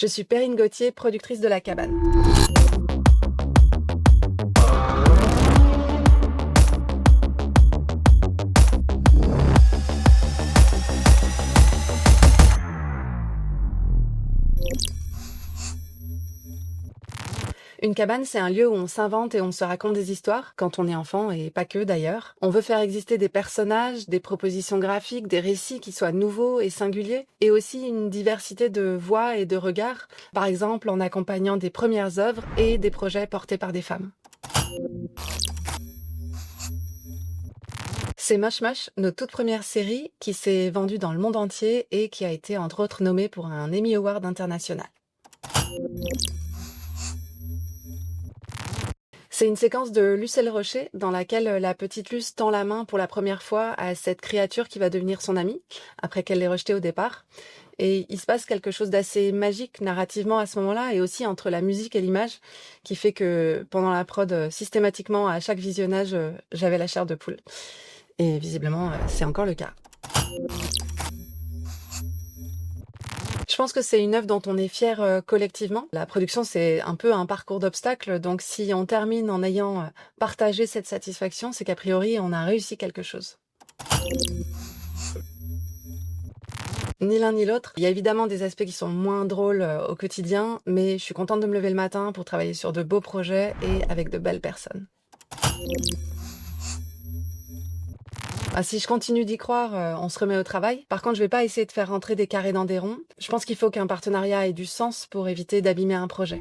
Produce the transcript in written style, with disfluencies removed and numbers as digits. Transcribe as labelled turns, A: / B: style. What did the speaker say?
A: Je suis Perrine Gauthier, productrice de La Cabane. Une cabane, c'est un lieu où on s'invente et on se raconte des histoires, quand on est enfant, et pas que d'ailleurs. On veut faire exister des personnages, des propositions graphiques, des récits qui soient nouveaux et singuliers, et aussi une diversité de voix et de regards, par exemple en accompagnant des premières œuvres et des projets portés par des femmes. C'est Moche Moche, notre toute première série qui s'est vendue dans le monde entier et qui a été entre autres nommée pour un Emmy Award international. C'est une séquence de Lucelle Rocher dans laquelle la petite Luce tend la main pour la première fois à cette créature qui va devenir son amie, après qu'elle l'ait rejetée au départ. Et il se passe quelque chose d'assez magique narrativement à ce moment-là, et aussi entre la musique et l'image, qui fait que pendant la prod, systématiquement, à chaque visionnage, j'avais la chair de poule. Et visiblement, c'est encore le cas. Je pense que c'est une œuvre dont on est fier collectivement. La production, c'est un peu un parcours d'obstacles, donc si on termine en ayant partagé cette satisfaction, c'est qu'a priori, on a réussi quelque chose. Ni l'un ni l'autre. Il y a évidemment des aspects qui sont moins drôles au quotidien, mais je suis contente de me lever le matin pour travailler sur de beaux projets et avec de belles personnes. Si je continue d'y croire, on se remet au travail. Par contre, je vais pas essayer de faire rentrer des carrés dans des ronds. Je pense qu'il faut qu'un partenariat ait du sens pour éviter d'abîmer un projet.